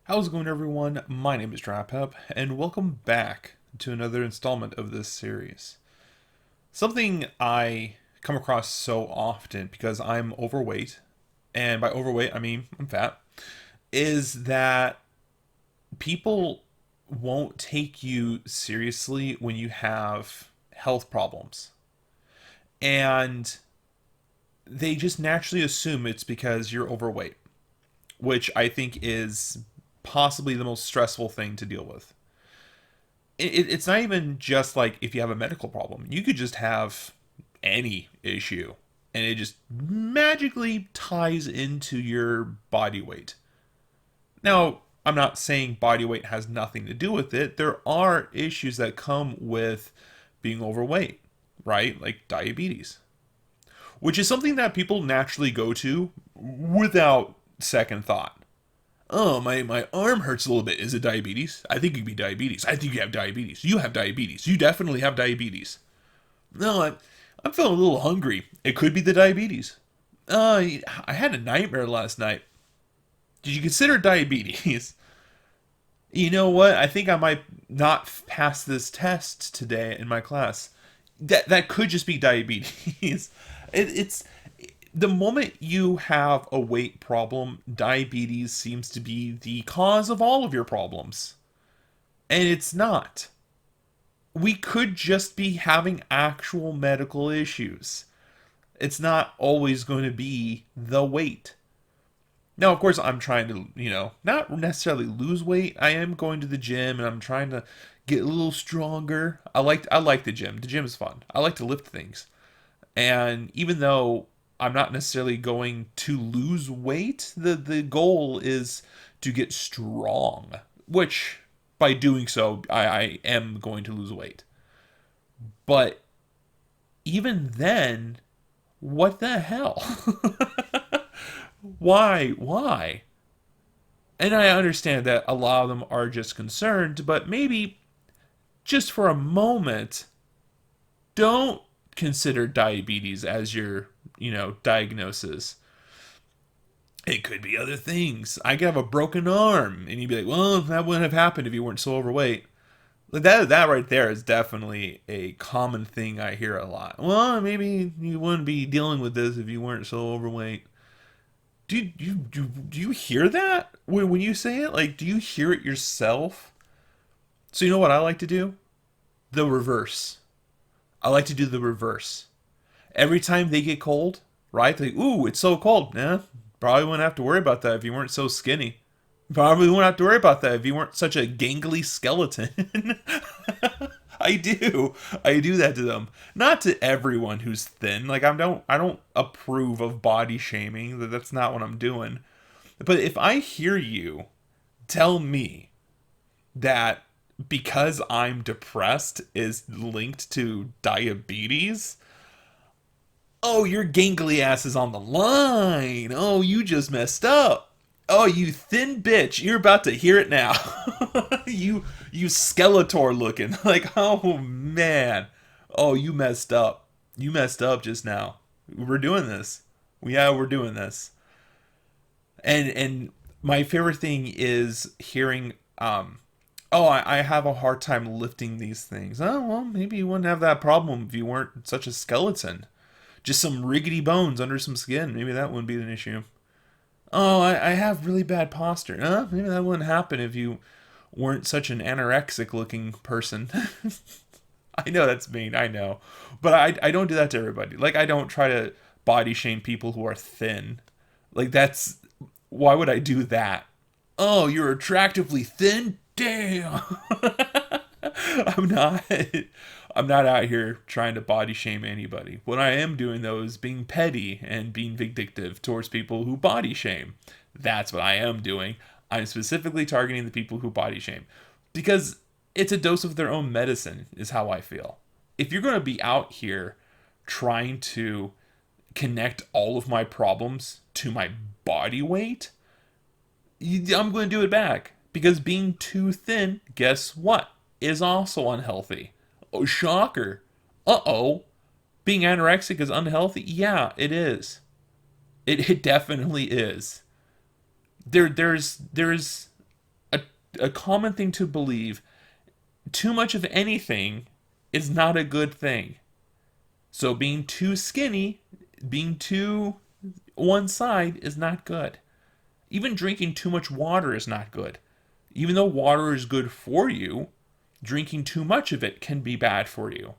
How's it going, everyone? My name is DrapPep, and welcome back to another installment of this series. Something I come across so often because I'm overweight, and by overweight I mean I'm fat, is that people won't take you seriously when you have health problems. And they just naturally assume it's because you're overweight, which I think is possibly the most stressful thing to deal with. It's not even just like if you have a medical problem. You could just have any issue, and it just magically ties into your body weight. Now, I'm not saying body weight has nothing to do with it. There are issues that come with being overweight, right? Like diabetes, which is something that people naturally go to without second thought. Oh, my arm hurts a little bit. Is it diabetes? I think it could be diabetes. I think you have diabetes. You have diabetes. You definitely have diabetes. No, I'm feeling a little hungry. It could be the diabetes. I had a nightmare last night. Did you consider diabetes? You know what? I think I might not pass this test today in my class. That could just be diabetes. It's the moment you have a weight problem, diabetes seems to be the cause of all of your problems. And it's not. We could just be having actual medical issues. It's not always going to be the weight. Now, of course, I'm trying to, not necessarily lose weight. I am going to the gym and I'm trying to get a little stronger. I like the gym. The gym is fun. I like to lift things. And even though I'm not necessarily going to lose weight, the goal is to get strong, which by doing so, I am going to lose weight. But even then, what the hell? Why? Why? And I understand that a lot of them are just concerned, but maybe just for a moment, don't consider diabetes as your, diagnosis. It could be other things. I could have a broken arm, and you'd be like, "Well, that wouldn't have happened if you weren't so overweight." Like that right there is definitely a common thing I hear a lot. Well, maybe you wouldn't be dealing with this if you weren't so overweight. Do you hear that when you say it? Like, do you hear it yourself? So you know what I like to do? The reverse. I like to do the reverse. Every time they get cold, right? They, ooh, it's so cold. Nah, probably wouldn't have to worry about that if you weren't so skinny. Probably wouldn't have to worry about that if you weren't such a gangly skeleton. I do. I do that to them. Not to everyone who's thin. Like I don't approve of body shaming. That's not what I'm doing. But if I hear you tell me that because I'm depressed is linked to diabetes, oh, your gangly ass is on the line. Oh, you just messed up. Oh, you thin bitch. You're about to hear it now. you Skeletor looking. Like, oh man. Oh, you messed up. You messed up just now. We're doing this. Yeah, we're doing this. And my favorite thing is hearing oh, I have a hard time lifting these things. Oh, well, maybe you wouldn't have that problem if you weren't such a skeleton. Just some riggedy bones under some skin. Maybe that wouldn't be an issue. Oh, I have really bad posture. Maybe that wouldn't happen if you weren't such an anorexic looking person. I know that's mean, I know. But I don't do that to everybody. Like, I don't try to body shame people who are thin. Like, that's. Why would I do that? Oh, you're attractively thin? Damn! I'm not. I'm not out here trying to body shame anybody. What I am doing though is being petty and being vindictive towards people who body shame. That's what I am doing. I'm specifically targeting the people who body shame because it's a dose of their own medicine, is how I feel. If you're going to be out here trying to connect all of my problems to my body weight, I'm going to do it back because being too thin, guess what, is also unhealthy. Oh, shocker. Uh oh. Being anorexic is unhealthy? Yeah, it is. It definitely is. There's a common thing to believe. Too much of anything is not a good thing. So being too skinny, being too one side is not good. Even drinking too much water is not good. Even though water is good for you, drinking too much of it can be bad for you.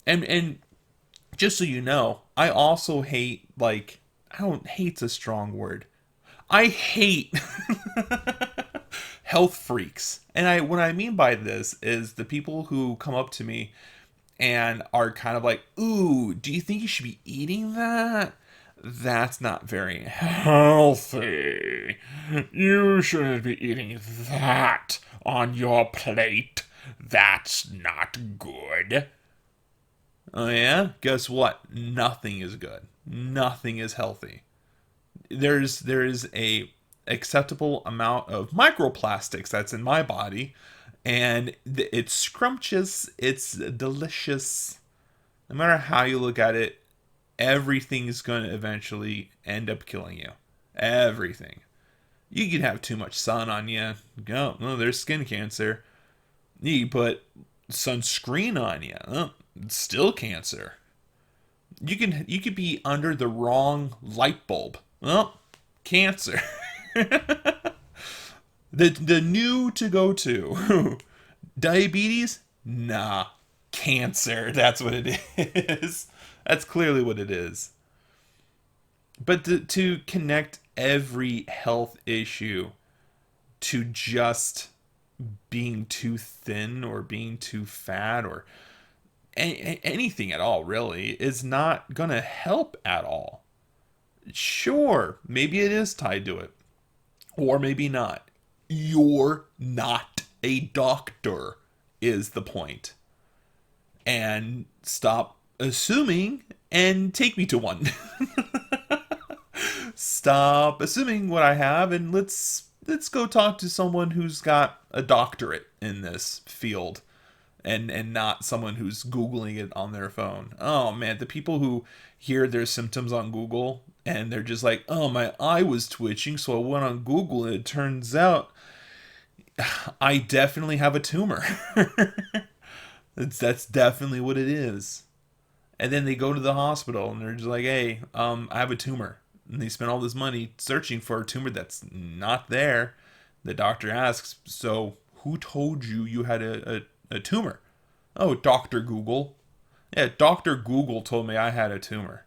And just so you know, I also hate, like, I don't hate's a strong word. I hate health freaks. And I what I mean by this is the people who come up to me and are kind of like, "Ooh, do you think you should be eating that? That's not very healthy. You shouldn't be eating that on your plate. That's not good." Oh yeah? Guess what? Nothing is good. Nothing is healthy. There's a acceptable amount of microplastics that's in my body, and it's scrumptious, it's delicious. No matter how you look at it, everything's going to eventually end up killing you. Everything. You can have too much sun on you. No, there's skin cancer. You can put sunscreen on you. Oh, it's still cancer. You could be under the wrong light bulb. Well, cancer. The new to go to. Diabetes? Nah. Cancer. That's what it is. That's clearly what it is. But to connect every health issue to just being too thin or being too fat or anything at all really is not going to help at all. Sure, maybe it is tied to it, or maybe not. You're not a doctor, is the point. And stop assuming and take me to one. Stop assuming what I have and let's go talk to someone who's got a doctorate in this field and not someone who's googling it on their phone. Oh man, the people who hear their symptoms on Google and they're just like, "Oh, my eye was twitching, so I went on Google and it turns out I definitely have a tumor." That's definitely what it is. And then they go to the hospital and they're just like, "Hey, I have a tumor." And they spend all this money searching for a tumor that's not there. The doctor asks, "So who told you you had a tumor?" "Oh, Dr. Google." "Yeah, Dr. Google told me I had a tumor."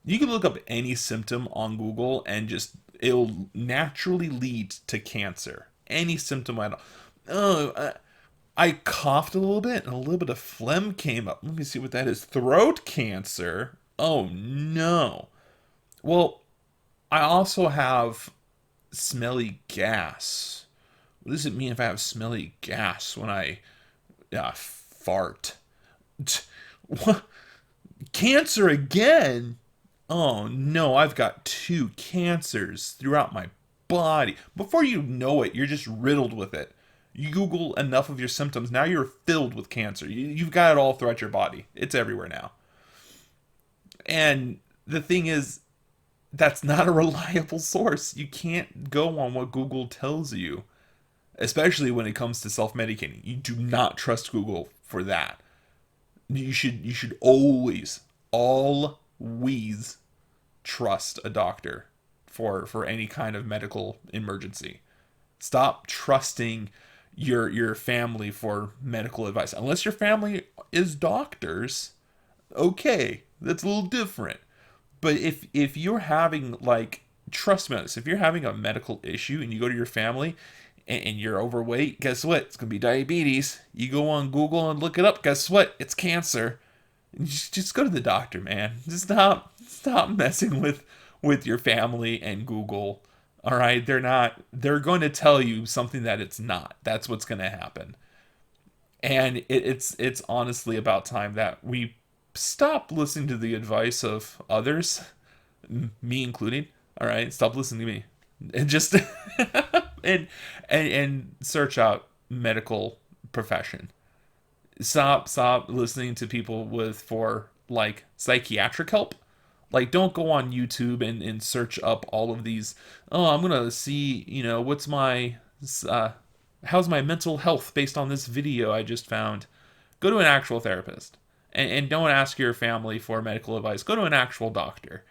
You can look up any symptom on Google and just it'll naturally lead to cancer. Any symptom at all. Oh, I coughed a little bit and a little bit of phlegm came up. Let me see what that is. Throat cancer? Oh no. Well, I also have smelly gas. What does it mean if I have smelly gas when I fart? What? Cancer again? Oh no, I've got two cancers throughout my body. Before you know it, you're just riddled with it. You Google enough of your symptoms, now you're filled with cancer. You've got it all throughout your body. It's everywhere now. And the thing is, that's not a reliable source. You can't go on what Google tells you, especially when it comes to self-medicating. You do not trust Google for that. You should always trust a doctor for any kind of medical emergency. Stop trusting your family for medical advice. Unless your family is doctors, okay, that's a little different. But if you're having, like, trust me on this, if you're having a medical issue and you go to your family and you're overweight, guess what? It's gonna be diabetes. You go on Google and look it up. Guess what? It's cancer. Just go to the doctor, man. Just stop messing with your family and Google. All right, they're going to tell you something that it's not. That's what's going to happen. And it's honestly about time that we stop listening to the advice of others, me including. All right, stop listening to me. And just and search out medical profession. Stop listening to people for like psychiatric help. Like, don't go on YouTube and search up all of these. Oh, I'm gonna see, what's my how's my mental health based on this video I just found? Go to an actual therapist, and don't ask your family for medical advice. Go to an actual doctor,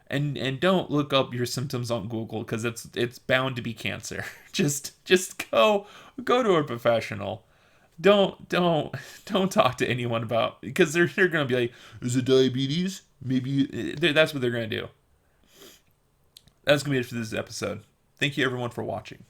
and don't look up your symptoms on Google because it's bound to be cancer. Just go to a professional. Don't talk to anyone about, because they're gonna be like, is it diabetes? Maybe that's what they're gonna do. That's gonna be it for this episode. Thank you everyone for watching.